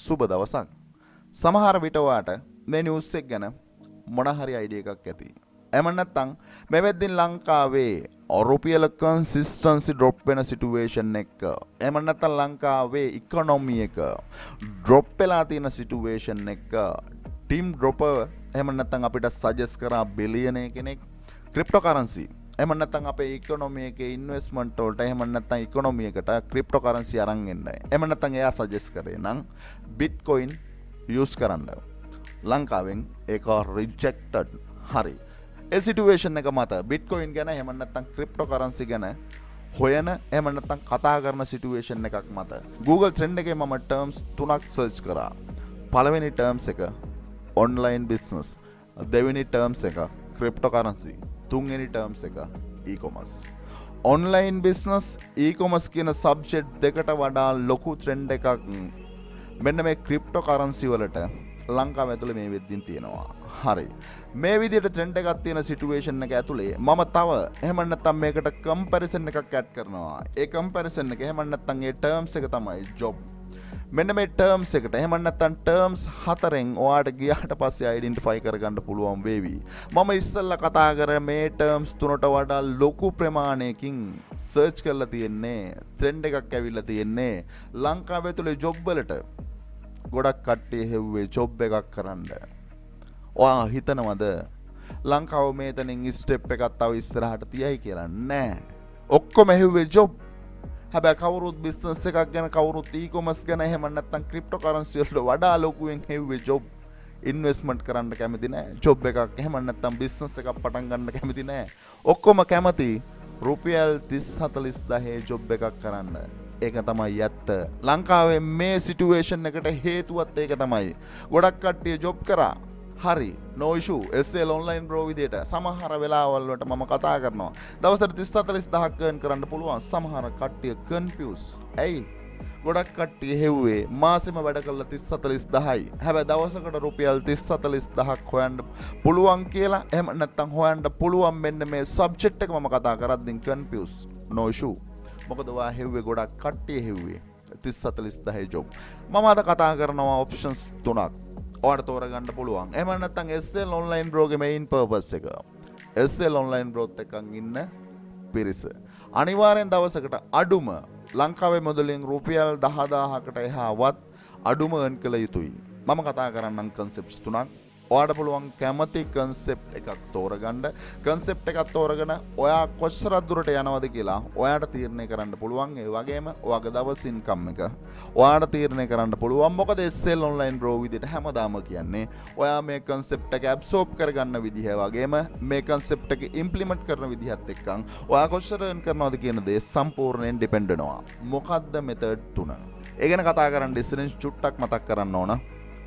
සුබ දවසක්. සමහර විට ඔයාට මේ නිවුස් එක ගැන මොන හරි අයිඩියා එකක් ඇති. එහෙම නැත්නම් මේ වෙද්දින් ලංකාවේ රුපියල කන්සිස්ටන්සි ඩ්‍රොප් වෙන සිටුේෂන් එක. එහෙම නැත්නම් ලංකාවේ ඉකොනොමි එක ඩ්‍රොප් වෙලා තියෙන සිටුේෂන් එක. ටීම් ඩ්‍රොපර් එහෙම නැත්නම් අපිට සජෙස්ට් කරා බිලියනර් කෙනෙක් ක්‍රිප්ටෝකරන්සි. එහෙම නැත්නම් අපේ ඉකොනොමි එකේ ඉන්වෙස්ට්මන්ට් වලට එහෙම නැත්නම් ඉකොනොමි එකට ක්‍රිප්ටෝකරන්සි අරන් එන්නයි. එහෙම නැත්නම් එයා සජෙස්ට් කරේ නම් බිට්කොයින් යූස් කරන්න. ලංකාවෙන් ඒක රිජෙක්ටඩ්. හරි. ඒ සිටුේෂන් එක මත බිට්කොයින් ගැන එහෙම නැත්නම් ක්‍රිප්ටෝකරන්සි ගැන හොයන එහෙම නැත්නම් කතා කරන සිටුේෂන් එකක් මත Google Trend එකේ මම ටර්ම්ස් තුනක් සර්ච් කරා. පළවෙනි ටර්ම්ස් එක ඔන්ලයින් බිස්නස්, දෙවෙනි ටර්ම්ස් එක ක්‍රිප්ටෝකරන්සි, තුන්වෙනි ටර්ම්ස් එක e-commerce. ඔන්ලයින් බිස්නස්, e-commerce කියන සබ්ජෙක්ට් දෙකට වඩා ලොකු ට්‍රෙන්ඩ් එකක් මෙන්න මේ ක්‍රිප්ටෝකරන්සි වලට ලංකාව ඇතුලේ මේ වෙද්දින් තියෙනවා. හරි. මේ විදිහට ට්‍රෙන්ඩ් එකක් තියෙන සිටුේෂන් එක ඇතුලේ මම තව එහෙම නැත්නම් මේකට කම්පැරිසන් එකක් ඇඩ් කරනවා. ඒ කම්පැරිසන් එක එහෙම නැත්නම් ඒ ටර්ම්ස් එක තමයි ජොබ්. මෙන්න මේ ටර්ම්ස් එකට එහෙම නැත්නම් ටර්ම්ස් හතරෙන් ඔයාට ගියාට පස්සේ අයිඩෙන්ටිෆයි කරගන්න පුළුවන් වේවි. මම ඉස්සෙල්ලා කතා කර මේ ටර්ම්ස් තුනට වඩා ලොකු ප්‍රමාණයකින් සර්ච් කරලා තියෙන්නේ. ට්‍රෙන්ඩ් එකක් ඇවිල්ලා තියෙන්නේ ලංකාවේ තුලේ ජොබ් වලට. ගොඩක් කට්ටිය හෙව්වේ ජොබ් එකක් කරන්න. ඔයා හිතනවද ලංකාව මේතනින් ස්ටෙප් එකක් තව ඉස්සරහට තියයි කියලා? නෑ. ඔක්කොම හෙව්වේ ජොබ්. හැබැයි කවුරුත් බිස්නස් එකක් ගැන, කවුරුත් e-commerce ගැන එහෙම නැත්නම් ක්‍රිප්ටෝකරන්සි වලට වඩා ලොකුවෙන් හෙව්වේ ජොබ්. ඉන්වෙස්ට්මන්ට් කරන්න කැමති නෑ. ජොබ් එකක් එහෙම නැත්නම් බිස්නස් එකක් පටන් ගන්න කැමති නෑ. ඔක්කොම කැමති රුපියල් 30-40,000 ජොබ් එකක් කරන්න. ඒක තමයි ඇත්ත. ලංකාවේ මේ සිටුේෂන් එකට හේතුවත් ඒක තමයි. ගොඩක් කට්ටිය ජොබ් කරා. හරි. no issue. SL online bro විදියට සමහර වෙලාවල් වලට මම කතා කරනවා. දවසට 30-40,000ක් earn කරන්න පුළුවන්. සමහර කට්ටිය confuse. ඇයි? ගොඩක් කට්ටිය හෙව්වේ මාසෙම වැඩ කළා 30-40,000යි. හැබැයි දවසකට රුපියල් 30-40,000ක් හොයන්න පුළුවන් කියලා එහෙම නැත්නම් හොයන්න පුළුවන් මෙන්න මේ සබ්ජෙක්ට් එක මම කතා කරද්දී confuse. no issue. මොකද ඔයා හෙව්වේ ගොඩක් කට්ටිය හෙව්වේ 30-40,000 ජොබ්. මම අද කතා කරනවා ඔප්ෂන්ස් තුනක්. ඔයාට තෝරගන්න පුළුවන්. එහෙම නැත්නම් SL online bro ගේ main purpose එක. SL online broත් එක්කන් ඉන්න පිරිස. අනිවාර්යෙන් දවසකට අඩුම ලංකාවේ මුදලින් රුපියල් 10,000කට එහාවත් අඩුම earn කළ යුතුයි. මම කතා කරන්නම් concepts තුනක්. ඔයාට පුළුවන් කැමති concept එකක් තෝරගන්න. concept එකක් තෝරගෙන ඔයා කොච්චර දුරට යනවද කියලා ඔයාට තීරණය කරන්න පුළුවන්. ඒ වගේම ඔයාගේ දවස් income එක ඔයාට තීරණය කරන්න පුළුවන්. මොකද SL online bro විදිහට හැමදාම කියන්නේ ඔයා මේ concept එක absorb කරගන්න විදිහ වගේම මේ concept එක implement කරන විදිහත් එක්කන් ඔයා කොච්චර earn කරනවද කියන දේ සම්පූර්ණයෙන් depend වෙනවා. මොකද්ද method තුන? ඒ ගැන කතා කරන්න ඉස්සෙල්ලා චුට්ටක් මතක් කරන්න ඕන.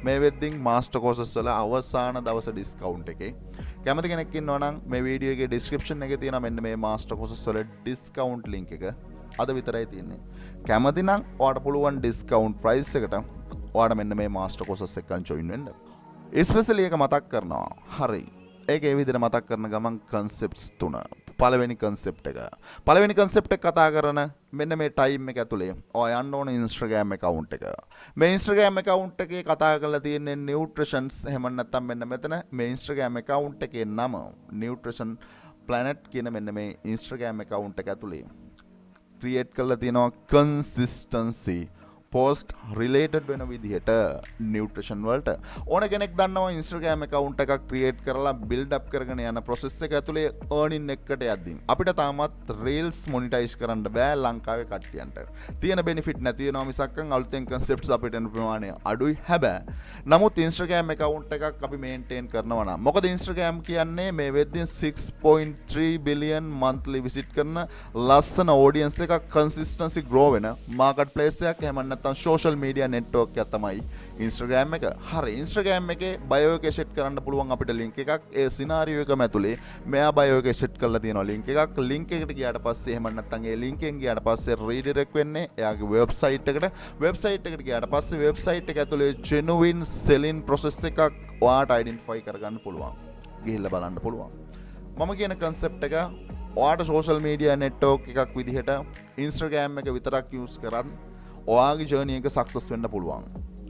මේ වෙද්දින් මාස්ටර් කෝසස් වල අවසාන දවස ඩිස්කවුන්ට් එකේ කැමති කෙනෙක් ඉන්නවා නම් මේ වීඩියෝ එකේ ඩිස්ක්‍රිප්ෂන් එකේ තියෙන මෙන්න මේ මාස්ටර් කෝසස් වල ඩිස්කවුන්ට් ලින්ක් එක අද විතරයි තියෙන්නේ. කැමති නම් ඔයාට පුළුවන් ඩිස්කවුන්ට් ප්‍රයිස් එකට ඔයාට මෙන්න මේ මාස්ටර් කෝසස් එකෙන් ජොයින් වෙන්න. ස්පෙෂලි එක මතක් කරනවා. හරි. ඒක ඒ විදිහට මතක් කරන ගමන් concepts තුන. පළවෙනි concept එක. පළවෙනි concept එක කතා කරන මෙන්න මේ time එක ඇතුලේ ඔයා යන්න ඕන Instagram account එක. මේ Instagram account එකේ කතා කරලා තියෙන්නේ nutritions එහෙම නැත්නම් මෙන්න මෙතන මේ Instagram account එකේ නම nutrition planet කියන මෙන්න මේ Instagram account එක ඇතුලේ create කරලා තියෙනවා consistency post related වෙන විදිහට nutrition වලට. ඕන කෙනෙක් දන්නවා Instagram account එකක් create කරලා build up කරගෙන යන process එක ඇතුලේ earning එකකට යද්දී අපිට තාමත් reels monetize කරන්න බෑ ලංකාවේ කට්ටියන්ට. තියෙන benefit නැති වෙනවා මිසක් අලුතෙන් concepts අපිට එන ප්‍රමාණය අඩුයි. හැබැයි නමුත් Instagram account එකක් අපි maintain කරනවා නම් මොකද Instagram කියන්නේ මේ වෙද්දී 6.3 billion monthly visit කරන ලස්සන audience එකක් consistency grow වෙන marketplace එකක් එහෙම නැත්නම් social media network එක තමයි Instagram එක. හරි. Instagram එකේ bio එක set කරන්න පුළුවන් අපිට link එකක්. ඒ scenario එකම ඇතුලේ මෙයා bio එක set කරලා තියෙනවා link එකක්. link එකට ගියාට පස්සේ එහෙම නැත්නම් ඒ link එකෙන් ගියාට පස්සේ redirect වෙන්නේ එයාගේ website එකට. website එකට ගියාට පස්සේ website එක ඇතුලේ genuine selling process එකක් ඔයාට identify කරගන්න පුළුවන්. ගිහිල්ලා බලන්න පුළුවන්. මම කියන concept එක ඔයාට social media network එකක් විදිහට Instagram එක විතරක් use කරන් ඔයාගේ ජර්නි එක සක්සස් වෙන්න පුළුවන්.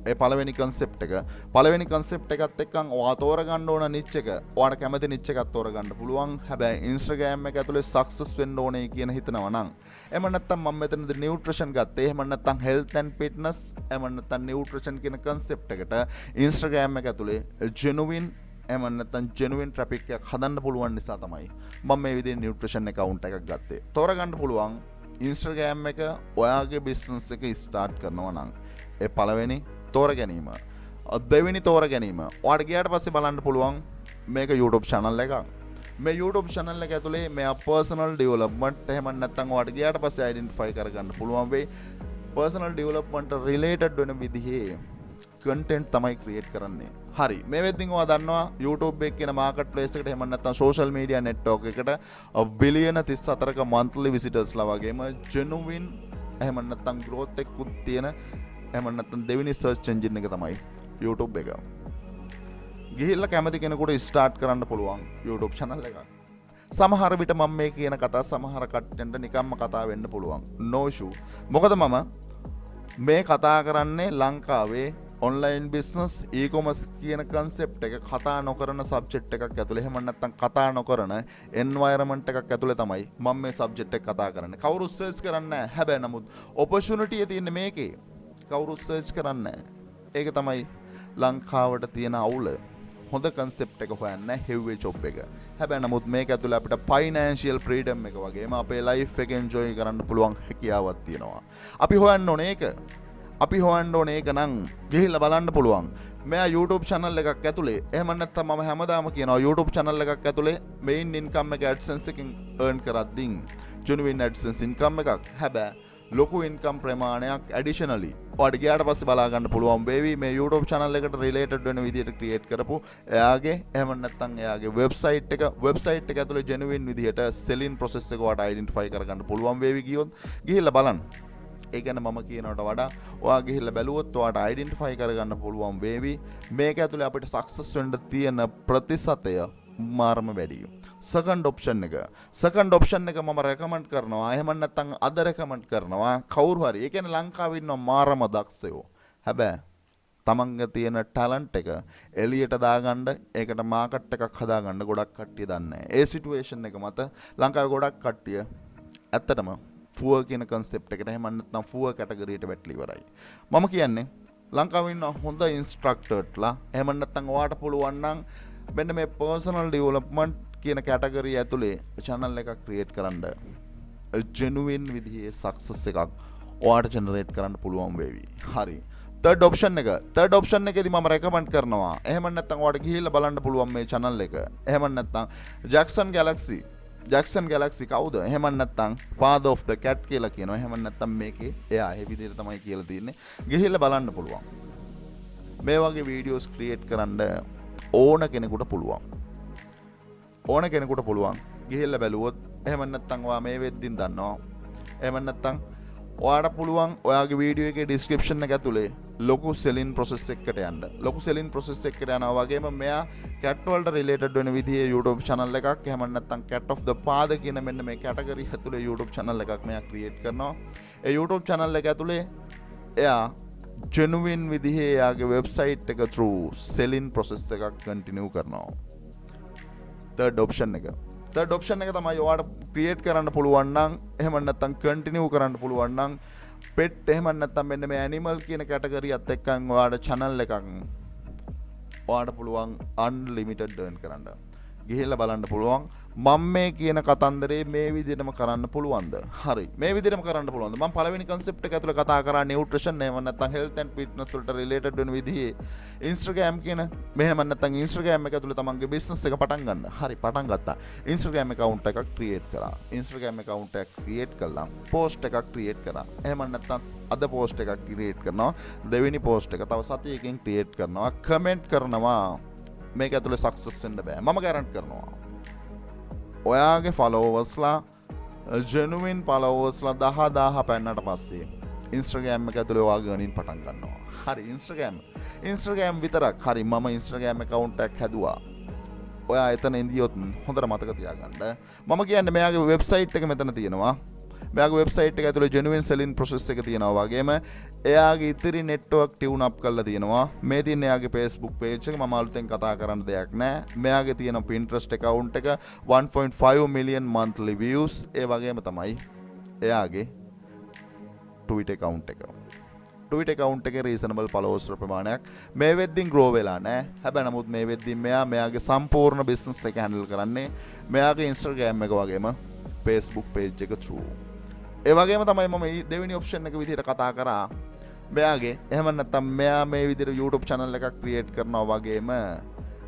ඒ පළවෙනි concept එක. පළවෙනි concept එකත් එක්කන් ඔයා තෝරගන්න ඕන niche එක. ඔයාට කැමති niche එකක් තෝරගන්න පුළුවන්. හැබැයි Instagram එක ඇතුලේ success වෙන්න ඕනේ කියන හිතනවා නම් එහෙම නැත්නම් මම මෙතනදී nutrition ගත්තේ. එහෙම නැත්නම් health and fitness, එහෙම නැත්නම් nutrition කියන concept එකට Instagram එක ඇතුලේ genuine එහෙම නැත්නම් genuine traffic එකක් හදන්න පුළුවන් නිසා තමයි මම මේ විදිහේ nutrition account එකක් ගත්තේ. තෝරගන්න පුළුවන් Instagram එක ඔයාගේ business එක start කරනවා නම් ඒ පළවෙනි තෝර ගැනීම. දෙවෙනි තෝර ගැනීම. ඔයාට ගියාට පස්සේ බලන්න පුළුවන් මේක YouTube channel එකක්. මේ YouTube channel එක ඇතුලේ මෙයා personal development එහෙම නැත්නම් ඔයාට ගියාට පස්සේ identify කරගන්න පුළුවන් වෙයි. personal development related වෙන විදිහේ content තමයි create කරන්නේ. හරි. මේ වෙද්දින් ඔයා දන්නවා YouTube එක කියන market place එකට එහෙම නැත්නම් social media network එකට බිලියන 34ක monthly visitors ලා වගේම genuine එහෙම නැත්නම් growth එකකුත් තියෙන එහෙම නැත්නම් දෙවෙනි search engine එක තමයි YouTube එක. ගිහිල්ලා කැමති කෙනෙකුට start කරන්න පුළුවන් YouTube channel එකක්. සමහර විට මම මේ කියන කතා සමහර කට්ටියන්ට නිකම්ම කතා වෙන්න පුළුවන්. No issue. මොකද මම මේ කතා කරන්නේ ලංකාවේ online business e-commerce කියන concept එක කතා නොකරන subject එකක් ඇතුලේ එහෙම නැත්නම් කතා නොකරන environment එකක් ඇතුලේ තමයි මම මේ subject එක කතා කරන්නේ. කවුරු search කරන්නේ නැහැ. හැබැයි නමුත් opportunity එක තියෙන්නේ මේකේ. කවුරු search කරන්නේ නැහැ. ඒක තමයි ලංකාවට තියෙන අවුල. හොඳ concept එක හොයන්න heavy job එක. හැබැයි නමුත් මේක ඇතුලේ අපිට financial freedom එක වගේම අපේ life එක enjoy කරන්න පුළුවන් හැකියාවක් තියෙනවා. අපි හොයන්න ඕනේ ඒක. අපි හොයන්න ඕනේ ඒක නම් ගිහිල්ලා බලන්න පුළුවන්. මෙයා YouTube channel එකක් ඇතුලේ එහෙම නැත්නම් මම හැමදාම කියනවා YouTube channel එකක් ඇතුලේ main income එක AdSense එකකින් earn කරද්දී genuine AdSense income එකක්. හැබැයි ලොකු income ප්‍රමාණයක් additionally ඔයාට ගියාට පස්සේ බලා ගන්න පුළුවන් වේවි මේ YouTube channel එකට related වෙන විදිහට create කරපු එයාගේ එහෙම නැත්නම් එයාගේ website එක ඇතුලේ genuine විදිහට selling process එක ඔයාට identify කරගන්න පුළුවන් වේවි ගියොත් ගිහිල්ලා බලන්න. ඒ කියන්නේ මම කියනවට වඩා ඔයා ගිහිල්ලා බැලුවොත් ඔයාට identify කරගන්න පුළුවන් වේවි මේක ඇතුලේ අපිට success වෙන්න තියෙන ප්‍රතිශතය මාරම වැඩි. second option එක මම recommend කරනවා. එහෙම නැත්නම් අද recommend කරනවා කවුරු හරි. ඒ කියන්නේ ලංකාවේ ඉන්න මාරම දක්ෂයෝ. හැබැයි තමන්ගේ තියෙන talent එක එළියට දාගන්න ඒකට market එකක් හදාගන්න ගොඩක් කට්ටිය දන්නේ නැහැ. ඒ situation එක මත ලංකාවේ ගොඩක් කට්ටිය ඇත්තටම ෆුවර් කියන concept එකට එහෙම නැත්නම් ෆුවර් category එකට වැටලා ඉවරයි. මම කියන්නේ ලංකාවේ ඉන්න හොඳ instructorලා එහෙම නැත්නම් ඔයාට පුළුවන් නම් මෙන්න මේ personal development කියන category ඇතුලේ channel එකක් create කරන්න genuine විදිහේ success එකක් ඔයාට generate කරන්න පුළුවන් වේවි. හරි. third option එකේදී මම recommend කරනවා. එහෙම නැත්නම් ඔයාට ගිහිල්ලා බලන්න පුළුවන් මේ channel එක. එහෙම නැත්නම් Jackson Galaxy කවුද? එහෙම නැත්නම් father of the cat කියලා කියනවා. එහෙම නැත්නම් මේකේ එයා ඒ විදිහට තමයි කියලා තියෙන්නේ. ගිහිල්ලා බලන්න පුළුවන්. මේ වගේ videos create කරන්න ඕන කෙනෙකුට පුළුවන්. ගිහිල්ලා බැලුවොත් එහෙම නැත්නම් ඔයා මේ වෙද්දින් දන්නවා. එහෙම නැත්නම් ඔයාට පුළුවන් ඔයාගේ වීඩියෝ එකේ description එක ඇතුලේ ලොකු selling process එකකට යන්න. ලොකු selling process එකකට යනවා වගේම මෙයා cat වලට related වෙන විදිහේ YouTube channel එකක් එහෙම නැත්නම් cat of the father කියන මෙන්න මේ category ඇතුලේ YouTube channel එකක් මෙයා create කරනවා. ඒ YouTube channel එක ඇතුලේ එයා genuine විදිහේ එයාගේ website එක through selling process එකක් continue කරනවා. third option එක තමයි ඔයාට create කරන්න පුළුවන් නම් එහෙම නැත්නම් continue කරන්න පුළුවන් නම් pet එහෙම නැත්නම් මෙන්න මේ animal කියන category එකත් එක්කන් ඔයාට channel එකක් ඔයාට පුළුවන් unlimited earn කරන්න. ගිහිල්ලා බලන්න පුළුවන් මම මේ කියන කතන්දරේ මේ විදිහටම කරන්න පුළුවන්ද? හරි. මේ විදිහටම කරන්න පුළුවන්ද? මම පළවෙනි concept එක ඇතුළේ කතා කරා nutrition එහෙම නැත්නම් health and fitness වලට related වෙන විදිහේ Instagram කියන මෙහෙම නැත්නම් Instagram එක ඇතුළේ තමන්ගේ business එක පටන් ගන්න. හරි පටන් ගත්තා. Instagram account එකක් create කරා. Instagram account එක create කළා. post එකක් create කරා. එහෙම නැත්නම් අද post එකක් create කරනවා. දෙවෙනි post එක තව සතියකින් create කරනවා. comment කරනවා. මේක ඇතුළේ success වෙන්න බෑ. මම guarantee කරනවා. ඔයාගේ followers-ලා genuine followers-ලා 10000 පෙන්නට පස්සේ Instagram එක ඇතුලේ ඔයාගේ earning පටන් ගන්නවා. හරි Instagram විතරක්. හරි මම Instagram account එකක් හැදුවා. ඔයා එතන ඉඳියොත් හොඳට මතක තියාගන්න. මම කියන්නේ මෙයාගේ website එක මෙතන තියෙනවා. මෙයාගේ වෙබ්සයිට් එක ඇතුලේ genuine selling process එක තියෙනවා වගේම එයාගේ ඉතිරි network tune up කරලා තියෙනවා මේ තියෙන එයාගේ Facebook page එක මම අලුතෙන් කතා කරන්න දෙයක් නැහැ මෙයාගේ තියෙන Pinterest account එක 1.5 million monthly views ඒ වගේම තමයි එයාගේ Twitter account එක Twitter account එකේ reasonable followers ප්‍රමාණයක් මේ වෙද්දින් grow වෙලා නැහැ. හැබැයි නමුත් මේ වෙද්දින් මෙයාගේ සම්පූර්ණ business එක handle කරන්නේ මෙයාගේ Instagram එක වගේම Facebook page එක through. ඒ වගේම තමයි මම දෙවෙනි option එක විදිහට කතා කරා. මෙයාගේ එහෙම නැත්නම් මෙයා මේ විදිහට YouTube channel එකක් create කරනවා වගේම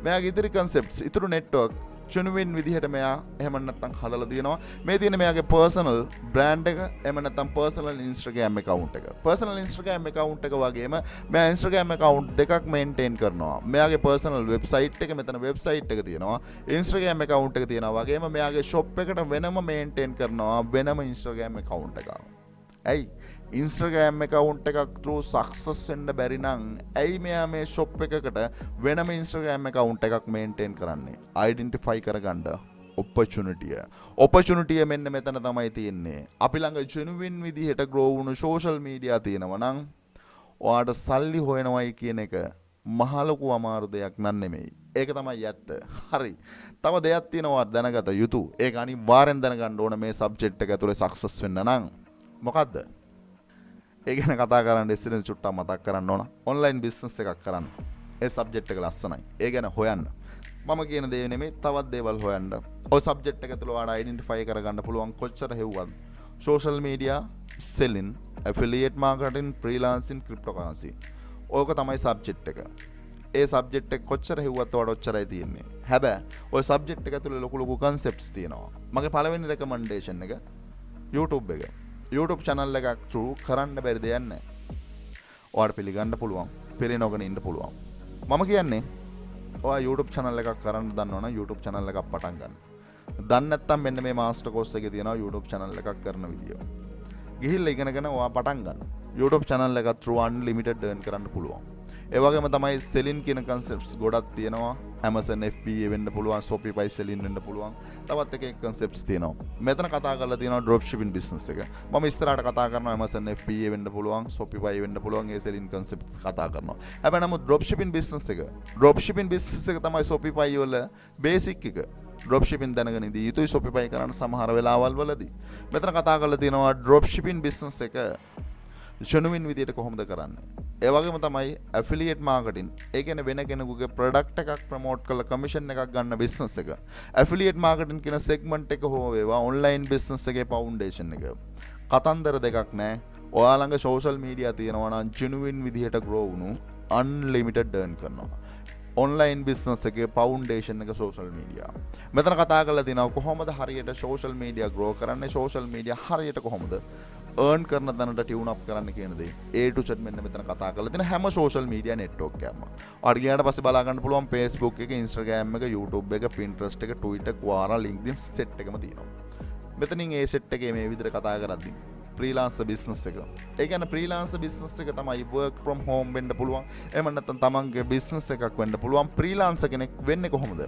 මෙයාගේ ඉදිරි concepts ඉතුරු network genuine විදිහට මෙයා එහෙම නැත්නම් හදලා තියෙනවා මේ තියෙන මෙයාගේ personal brand එක එහෙම නැත්නම් personal Instagram account එක personal Instagram account එක වගේම මෙයා Instagram account දෙකක් maintain කරනවා මෙයාගේ personal website එක මෙතන website එක තියෙනවා Instagram account එක තියෙනවා වගේම මෙයාගේ shop එකට වෙනම maintain කරනවා වෙනම Instagram account එකක් ඇයි Instagram account එකක් through success වෙන්න බැරි නම් ඇයි මෙයා මේ shop එකකට වෙනම Instagram account එකක් maintain කරන්නේ identify කරගන්න opportunity මෙන්න මෙතන තමයි තියෙන්නේ අපි ළඟ genuine විදිහට grow වුණු social media තියෙනවා නම් ඔයාට සල්ලි හොයනවයි කියන එක මහ ලොකු අමාරු දෙයක් නන් නෙමෙයි ඒක තමයි ඇත්ත හරි තව දෙයක් තියෙනවා දැනගත යුතු ඒක අනිවාර්යෙන් දැනගන්න ඕන මේ subject එක ඇතුලේ success වෙන්න නම් මොකද්ද ඒ ගැන කතා කරන්න ඉස්සෙල්ලා චුට්ටක් මතක් කරන්න ඕන ඔන්ලයින් බිස්නස් එකක් කරන්න ඒ සබ්ජෙක්ට් එක ලස්සනයි ඒ ගැන හොයන්න මම කියන දේ නෙමෙයි තවත් දේවල් හොයන්න ඔය සබ්ජෙක්ට් එක ඇතුළේ ඔයාලා අයිඩෙන්ටිෆයි කරගන්න පුළුවන් කොච්චර හෙව්වද social media selling affiliate marketing freelancing cryptocurrency ඕක තමයි සබ්ජෙක්ට් එක ඒ සබ්ජෙක්ට් එක කොච්චර හෙව්වත් ඔයාලට ඔච්චරයි තියෙන්නේ හැබැයි ඔය සබ්ජෙක්ට් එක ඇතුළේ ලොකු concepts තියෙනවා මගේ පළවෙනි recommendation එක YouTube එක YouTube channel එකක් through කරන්න බැරි දෙයක් නැහැ. ඔයාලට පිළිගන්න පුළුවන්. පිළිනොගෙන ඉන්න පුළුවන්. මම කියන්නේ ඔයා YouTube channel එකක් කරන්න දන්නවනම් YouTube channel එකක් පටන් ගන්න. දන්නේ නැත්නම් මෙන්න මේ master course එකේ තියෙනවා YouTube channel එකක් කරන විදිය. ගිහිල්ලා ඉගෙනගෙන ඔයා පටන් ගන්න. YouTube channel එක through unlimited earn කරන්න පුළුවන්. ඒ වගේම තමයි selling කියන concepts ගොඩක් තියෙනවා. Amazon FBA වෙන්න පුළුවන්, Shopify selling වෙන්න පුළුවන්. තවත් එක concepts තියෙනවා. මෙතන කතා කරලා තියෙනවා drop shipping business එක. මම ඉස්සරහට කතා කරනවා Amazon FBA වෙන්න පුළුවන්, Shopify වෙන්න පුළුවන් ඒ selling concepts කතා කරනවා. හැබැයි නමුත් drop shipping business එක. drop shipping business එක තමයි Shopify වල basic එක. drop shipping දැනගෙන ඉඳී යුතුයි Shopify කරන්න සමහර වෙලාවල් වලදී. මෙතන කතා කරලා තියෙනවා drop shipping business එක genuine විදියට කොහොමද කරන්නේ? ඒ වගේම තමයි affiliate marketing. ඒ කියන්නේ වෙන කෙනෙකුගේ product එකක් promote කරලා commission එකක් ගන්න business එක. affiliate marketing කියන segment එක හෝ වේවා online business එකේ foundation එක. කතන්දර දෙකක් නැහැ. ඔයා ළඟ social media තියෙනවා නම් genuine විදියට grow වුණු unlimited earn කරනවා. online business එකේ foundation එක social media. මෙතන කතා කරලා තියෙනවා කොහොමද හරියට social media grow කරන්නේ social media හරියට කොහොමද earn කරන තැනට tune up කරන්න කියන දේ A to Z මෙන්න මෙතන කතා කරලා තියෙන හැම social media network එකක්ම. ඔයාලට ගියාට පස්සේ බලා ගන්න පුළුවන් Facebook එක, Instagram එක, YouTube එක, Pinterest එක, Twitter, Quora, LinkedIn set එකම තියෙනවා. මෙතනින් ඒ set එකේ මේ විදිහට කතා කරද්දී freelancer business එක. ඒ කියන්නේ freelancer business එක තමයි work from home වෙන්න පුළුවන්. එහෙම නැත්නම් තමන්ගේ business එකක් වෙන්න පුළුවන්. freelancer කෙනෙක් වෙන්නේ කොහොමද?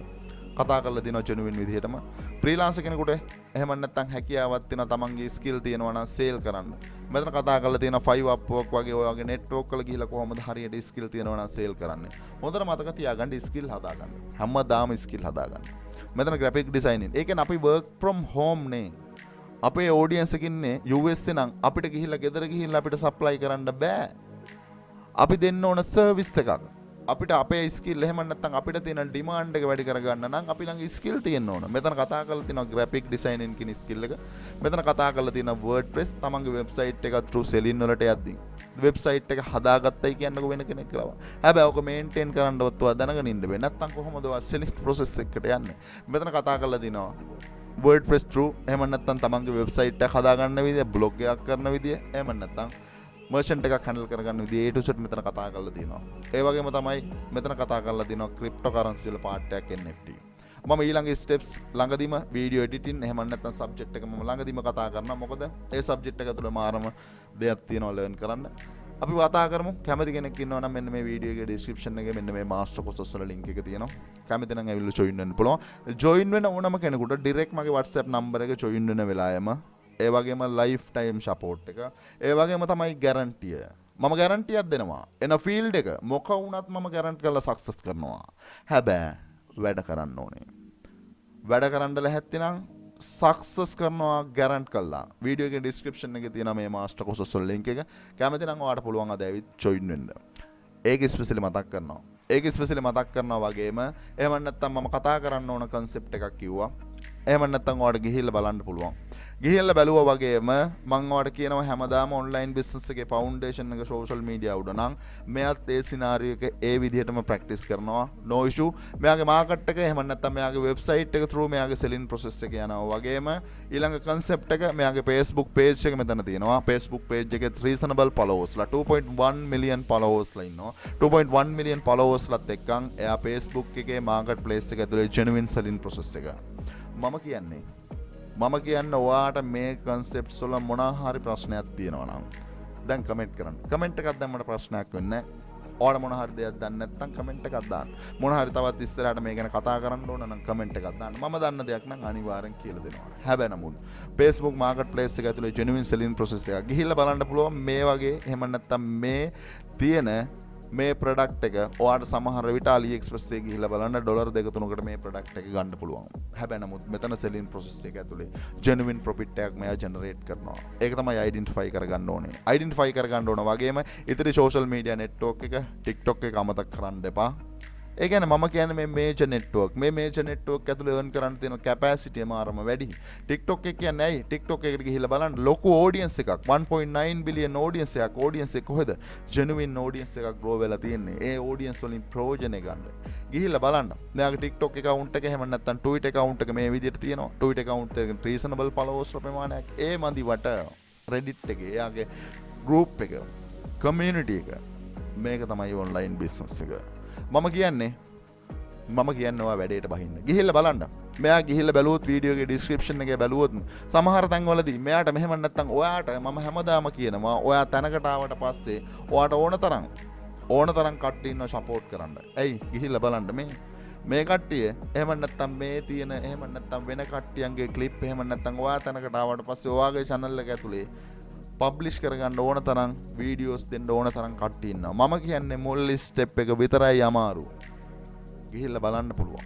කතා කරලා දිනවා genuine විදිහටම. freelancer කෙනෙකුට එහෙම නැත්නම් හැකියාවක් තියෙනවා තමන්ගේ skill තියෙනවා නම් sale කරන්න. මෙතන කතා කරලා තියෙනවා 5 Upwork වගේ ඔය වගේ network වල ගිහිල්ලා කොහොමද හරියට skill තියෙනවා නම් sale කරන්නේ. හොඳට මතක තියාගන්න skill හදාගන්න. හැමදාම skill හදාගන්න. මෙතන graphic designing. ඒ කියන්නේ අපි work from home නේ. අපේ audience එක ඉන්නේ US නම් අපිට ගිහිල්ලා ගෙදර ගිහිල්ලා අපිට supply කරන්න බෑ. අපි දෙන්න ඕන service එකක්. අපිට අපේ skill එහෙම නැත්නම් අපිට තියෙන demand එක වැඩි කරගන්න නම් අපි ළඟ skill තියෙන්න ඕන. මෙතන කතා කරලා තියෙනවා graphic designing කියන skill එක. මෙතන කතා කරලා තියෙනවා WordPress තමන්ගේ website එක through selling වලට යද්දී. website එක හදාගත්තයි කියන්නකො වෙන කෙනෙක් කියලා. හැබැයි ඔක maintain කරන්නවත් ඔයා දැනගෙන ඉන්න බෑ. නැත්නම් කොහොමද ඔයා selling process එකට යන්නේ? මෙතන කතා කරලා තියෙනවා WordPress through එහෙම නැත්නම් තමන්ගේ website එක හදාගන්න විදිය, blog එකක් කරන විදිය, එහෙම නැත්නම් merchant එකක් handle කරගන්න විදිය A to Z මෙතන කතා කරලා තියෙනවා. ඒ වගේම තමයි මෙතන කතා කරලා තියෙනවා cryptocurrency වල part එකක් NFT. මම ඊළඟ steps ළඟදිම video editing එහෙම නැත්නම් subject එක මම ළඟදිම කතා කරනවා. මොකද ඒ subject එක ඇතුළේ මාරම දෙයක් තියෙනවා learn කරන්න. අපි කතා කරමු. කැමති කෙනෙක් ඉන්නවා නම් මෙන්න මේ වීඩියෝ එකේ description එකේ මෙන්න මේ master courses වල link එක තියෙනවා. කැමති නම් ඇවිල්ලා join වෙන්න පුළුවන්. join වෙන ඕනම කෙනෙකුට direct මගේ WhatsApp number එක join වෙන වෙලාවෙම ඒ වගේම ලයිෆ් ටයිම් සපෝට් එක. ඒ වගේම තමයි ගැරන්ටිය. මම ගැරන්ටියක් දෙනවා. එන ෆීල්ඩ් එක මොක වුණත් මම ගැරන්ටි කරලා සක්සස් කරනවා. හැබැයි වැඩ කරන්න ඕනේ. වැඩ කරන්න ලැහැත්ති නම් සක්සස් කරනවා ගැරන්ට් කළා. වීඩියෝ එකේ ඩිස්ක්‍රිප්ෂන් එකේ තියෙන මේ මාස්ටර් කෝසස් වල ලින්ක් එක. කැමති නම් ඔයාලට පුළුවන් අද ඇවිත් ජොයින් වෙන්න. ඒක ස්පෙෂලි මතක් කරනවා. ඒක ස්පෙෂලි මතක් කරනවා වගේම එහෙම නැත්නම් මම කතා කරන්න ඕන concept එකක් කිව්වා. එහෙම නැත්නම් ඔයාලට ගිහිල්ලා බලන්න පුළුවන්. ගිහිල්ලා බැලුවා වගේම මම ඔයාලට කියනවා හැමදාම ඔන්ලයින් බිස්නස් එකේ ෆවුන්ඩේෂන් එක සෝෂල් මීඩියා උඩ නම් මෙයත් ඒ සිනාරියෝ එක ඒ විදිහටම ප්‍රැක්ටිස් කරනවා. no issue. මෙයාගේ මාකට් එක එහෙම නැත්නම් මෙයාගේ වෙබ්සයිට් එක through මෙයාගේ selling process එක යනවා වගේම ඊළඟ concept එක මෙයාගේ Facebook page එක මෙතන තියෙනවා. Facebook page එකේ reasonable followers ලා 2.1 million followers ලා ඉන්නවා. 2.1 million followers ලාත් එක්කන් එයා Facebook එකේ market place එක ඇතුලේ genuine selling process එක. මම කියන්නේ ඔයාට මේ concepts වල මොනවා හරි ප්‍රශ්නයක් තියෙනවා නම් දැන් කමෙන්ට් කරන්න. කමෙන්ට් එකක් දැම්මම ප්‍රශ්නයක් වෙන්නේ නැහැ. ඔයාලා මොන හරි දෙයක් දන්නේ නැත්නම් කමෙන්ට් එකක් දාන්න. මොන හරි තවත් ඉස්සරහට මේ ගැන කතා කරන්න ඕන නම් කමෙන්ට් එකක් දාන්න. මම දන්න දෙයක් නම් අනිවාර්යෙන් කියලා දෙනවා. හැබැයි නමුත් Facebook marketplace එක ඇතුලේ genuine selling process එකක් ගිහිල්ලා බලන්න පුළුවන් මේ වගේ එහෙම නැත්නම් මේ තියෙන මේ ප්‍රොඩක්ට් එක ඔයාට සමහර විට AliExpress එකේ ගිහිල්ලා බලන්න ඩොලර් 2-3කට මේ ප්‍රොඩක්ට් එක ගන්න පුළුවන්. හැබැයි නමුත් මෙතන selling process එක ඇතුලේ genuine profit එකක් මෙයා generate කරනවා. ඒක තමයි identify කරගන්න ඕනේ. identify කරගන්න ඕන වගේම ඉතිරි social media network එක TikTok එක අමතක කරන්න එපා. ඒ කියන්නේ මම කියන්නේ මේ මේජර් network ඇතුලේ earn කරන්න තියෙන capacity මාරම වැඩි. TikTok එක කියන්නේ ඇයි? TikTok එකට ගිහිල්ලා බලන්න ලොකු audience එකක් 1.9 billion audience එක කොහෙද? genuine audience එකක් grow වෙලා තියෙන්නේ. ඒ audience වලින් ප්‍රයෝජන ගන්න. ගිහිල්ලා බලන්න. මෙයාගේ TikTok account එක එහෙම නැත්නම් Twitter account එක මේ විදිහට තියෙනවා. Twitter account එක reasonable followers ප්‍රමාණයක් ඒ මදි වට Reddit එකේ එයාගේ group එක community එක මේක තමයි online business එක. මම කියන්නේ ඔයා වැඩේට බහින්න. ගිහිල්ලා බලන්න. මෙයා ගිහිල්ලා බැලුවොත් වීඩියෝ එකේ ඩිස්ක්‍රිප්ෂන් එකේ බැලුවොත් සමහර තැන්වලදී මෙයාට මෙහෙම නැත්තම් ඔයාට මම හැමදාම කියනවා ඔයා තැනකට ආවට පස්සේ ඔයාට ඕන තරම් කට්ටිය ඉන්නව සපෝට් කරන්න. ඇයි? ගිහිල්ලා බලන්න මේ කට්ටිය එහෙම නැත්තම් මේ තියෙන එහෙම නැත්තම් වෙන කට්ටියන්ගේ ක්ලිප් එහෙම නැත්තම් ඔයා තැනකට ආවට පස්සේ ඔයාගේ channel එක ඇතුලේ පබ්ලිෂ් කරගන්න ඕන තරම් වීඩියෝස් දෙන්න ඕන තරම් කට්ටිය ඉන්නවා. මම කියන්නේ මුල් ස්ටෙප් එක විතරයි අමාරු. ගිහිල්ලා බලන්න පුළුවන්.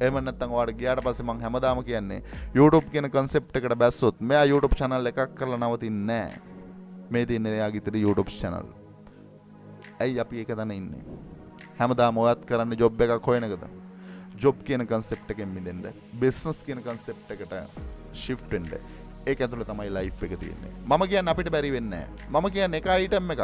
එහෙම නැත්නම් ඔයාලට ගියාට පස්සේ මම හැමදාම කියන්නේ YouTube කියන concept එකට බැස්සොත් මෙයා YouTube channel එකක් කරලා නවතින්නේ නැහැ. මේ තියෙන්නේ එයාගේ ඉතින් YouTube channel. ඇයි අපි ඒක දන්නේ ඉන්නේ? හැමදාම ඔයත් කරන්නේ job එකක් හොයන එකද? job කියන concept එකෙන් මිදෙන්න. business කියන concept එකට shift වෙන්න. ඒක ඇතුළේ තමයි ලයිෆ් එක තියෙන්නේ. මම කියන්නේ අපිට බැරි වෙන්නේ නැහැ. මම කියන්නේ එක අයිටම් එකක්.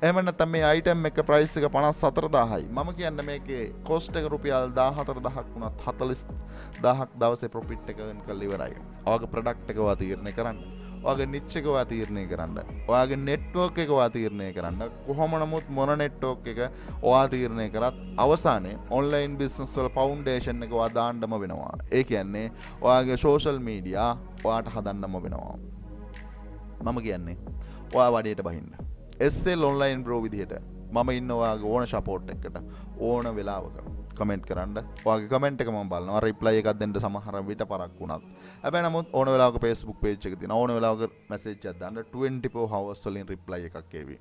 එහෙම නැත්නම් මේ අයිටම් එක ප්‍රයිස් එක 54000යි. මම කියන්නේ මේකේ කොස්ට් එක රුපියල් 14000ක් වුණත් 40000ක් දවසේ ප්‍රොෆිට් එක earn කරලා ඉවරයි. ඔයාගේ ප්‍රොඩක්ට් එක ඔයා තීරණය කරන්න. ඔයාගේ නිච් එක ඔයා තීරණය කරන්න. ඔයාගේ නෙට්වර්ක් එක ඔයා තීරණය කරන්න. කොහොම නමුත් මොන නෙට්වර්ක් එක ඔයා තීරණය කරත් අවසානයේ ඔන්ලයින් බිස්නස් වල ෆවුන්ඩේෂන් එක ඔයා දාන්නම වෙනවා. ඒ කියන්නේ ඔයාගේ සෝෂල් මීඩියා ඔයාට හදන්නම වෙනවා. මම කියන්නේ ඔයා වඩේට බහින්න. SL online bro විදිහට මම ඉන්න ඔයාගේ ඕන සපෝට් එකකට ඕන වෙලාවක කමෙන්ට් කරන්න. ඔයාගේ කමෙන්ට් එක මම බලනවා. රිප්ලයි එකක් දෙන්න සමහර විට පරක් වුණත්. හැබැයි නමුත් ඕන වෙලාවක Facebook page එක තියෙනවා. ඕන වෙලාවක message එකක් දාන්න 24 hours වලින් රිප්ලයි එකක් එවි.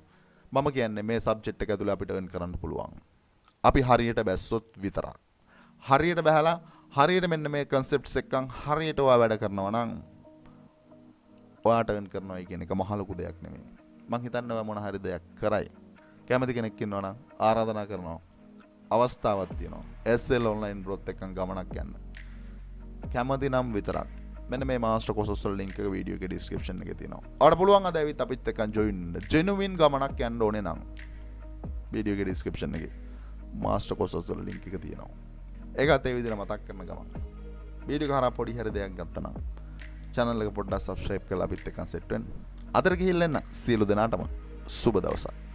මම කියන්නේ මේ subject එක ඇතුලේ අපිට earn කරන්න පුළුවන්. අපි හරියට බැස්සොත් විතරක්. හරියට බහලා හරියට මෙන්න මේ concepts එක්කන් හරියට ඔයා වැඩ කරනවා නම් ඔයාට earn කරනවා කියන එක මහ ලොකු දෙයක් නෙමෙයි. මං හිතන්නේ ඔයා මොන හරි දෙයක් කරයි. කැමති කෙනෙක් ඉන්නවා නම් ආරාධනා කරනවා. අවස්ථාවක් තියෙනවා. SL online growth එකෙන් ගමනක් යන්න. කැමති නම් විතරක්. මෙන්න මේ මාස්ටර් කෝසස් වල link එක වීඩියෝ එකේ description එකේ තියෙනවා. ඔයාලට පුළුවන් අද ඇවිත් අපිත් එක්ක join වෙන්න. genuine ගමනක් යන්න ඕනේ නම් වීඩියෝ එකේ description එකේ මාස්ටර් කෝසස් වල link එක තියෙනවා. ඒකත් ඒ විදිහට මතක් කරන ගමන්. වීඩියෝ එක හරහා පොඩි හරි දෙයක් ගත්තා නම් channel එක පොඩ්ඩක් subscribe කරලා අපිත් එක්ක set වෙන්න. අතර ගිහිල්ලා එන්න. සියලු දෙනාටම සුබ දවසක්.